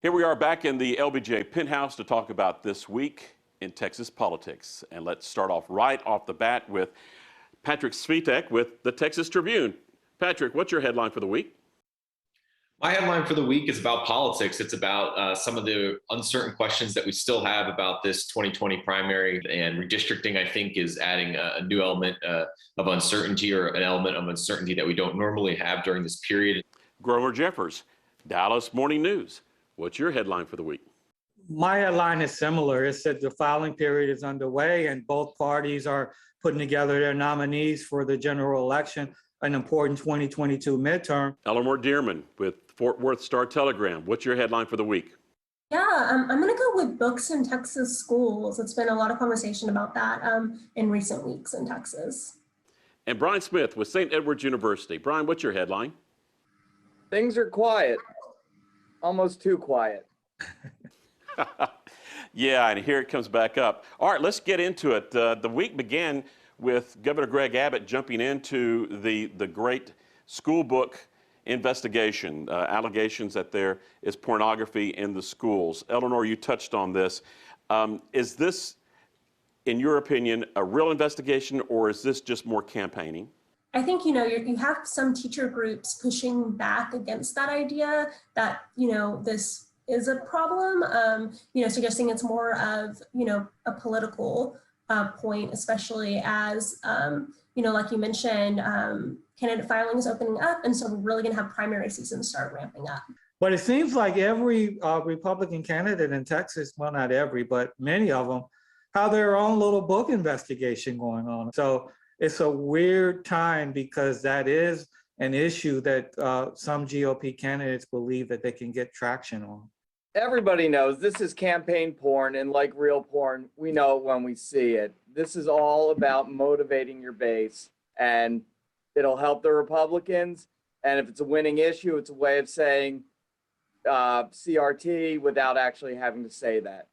Here we are back in the LBJ penthouse to talk about this week in Texas politics. And let's start off right off the bat with Patrick Svitek with the Texas Tribune. Patrick, what's your headline for the week? My headline for the week is about politics. It's about some of the uncertain questions that we still have about this 2020 primary, and redistricting, I think, is adding a new element of uncertainty, or an element of uncertainty that we don't normally have during this period. Gromer Jeffers, Dallas Morning News. What's your headline for the week? My headline is similar. It said the filing period is underway and both parties are putting together their nominees for the general election, an important 2022 midterm. Eleanor Dearman with Fort Worth Star-Telegram. What's your headline for the week? Yeah, I'm going to go with books in Texas schools. It's been a lot of conversation about that in recent weeks in Texas. And Brian Smith with St. Edward's University. Brian, what's your headline? Things are quiet, almost too quiet. Yeah, and here it comes back up. All right, let's get into it. The week began with Governor Greg Abbott jumping into the great school book investigation, allegations that there is pornography in the schools. Eleanor, you touched on this. Is this, in your opinion, a real investigation, or is this just more campaigning? I think, you have some teacher groups pushing back against that idea that, this is a problem, suggesting it's more of, a political point, especially as, like you mentioned, candidate filing is opening up. And so we're really going to have primary season start ramping up. But it seems like every Republican candidate in Texas, well, not every, but many of them, have their own little book investigation going on. So it's a weird time because that is an issue that some GOP candidates believe that they can get traction on. Everybody knows this is campaign porn, and like real porn, we know it when we see it. This is all about motivating your base, and it'll help the Republicans. And if it's a winning issue, it's a way of saying CRT without actually having to say that.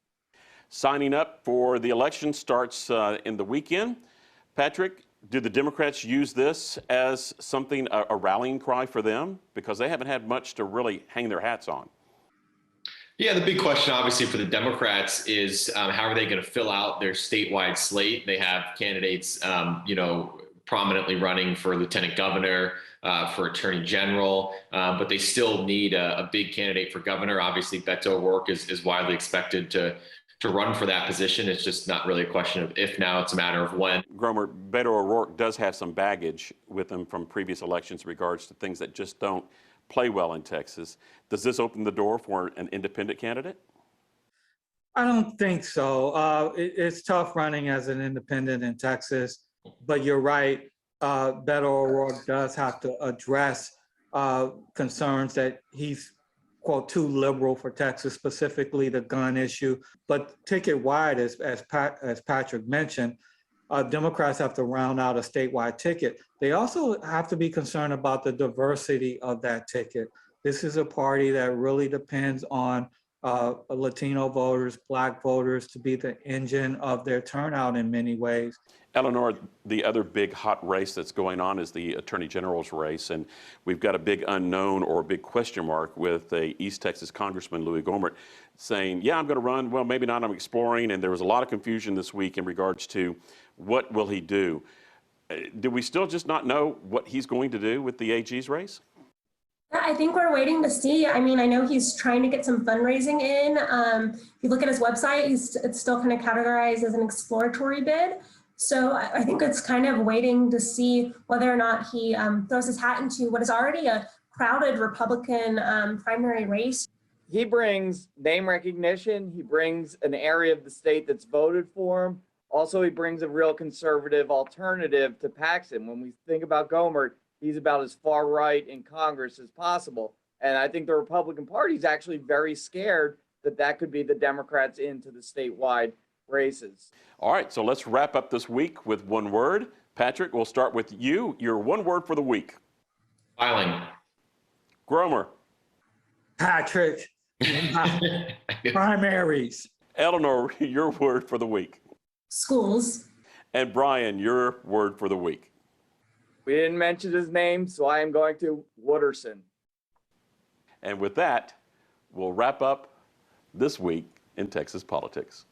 Signing up for the election starts in the weekend. Patrick, do the Democrats use this as something, a rallying cry for them? Because they haven't had much to really hang their hats on. Yeah, the big question, obviously, for the Democrats is how are they going to fill out their statewide slate? They have candidates, prominently running for lieutenant governor, for attorney general, but they still need a big candidate for governor. Obviously, Beto O'Rourke is widely expected to run for that position. It's just not really a question of if now, it's a matter of when. Gromer, Beto O'Rourke does have some baggage with him from previous elections in regards to things that just don't play well in Texas. Does this open the door for an independent candidate? I don't think so. It's tough running as an independent in Texas, but you're right. Beto O'Rourke does have to address concerns that he's, quote, too liberal for Texas, specifically the gun issue. But ticket-wide, as Patrick mentioned, Democrats have to round out a statewide ticket. They also have to be concerned about the diversity of that ticket. This is a party that really depends on Latino voters, Black voters to be the engine of their turnout in many ways. Eleanor, the other big hot race that's going on is the Attorney General's race, and we've got a big unknown or a big question mark with a East Texas Congressman, Louis Gohmert, saying, yeah, I'm going to run. Well, maybe not. I'm exploring. And there was a lot of confusion this week in regards to what will he do. Do we still just not know what he's going to do with the AG's race? I think we're waiting to see. I mean, I know he's trying to get some fundraising in. If you look at his website, it's still kind of categorized as an exploratory bid. So I think it's kind of waiting to see whether or not he throws his hat into what is already a crowded Republican primary race. He brings name recognition. He brings an area of the state that's voted for him. Also, he brings a real conservative alternative to Paxton. When we think about Gohmert, he's about as far right in Congress as possible. And I think the Republican Party is actually very scared that that could be the Democrats into the statewide races. All right, so let's wrap up this week with one word. Patrick, we'll start with you. Your one word for the week. Filing. Gromer. Patrick, primaries. Eleanor, your word for the week. Schools. And Brian, your word for the week. We didn't mention his name, so I am going to Wooderson. And with that, we'll wrap up this week in Texas politics.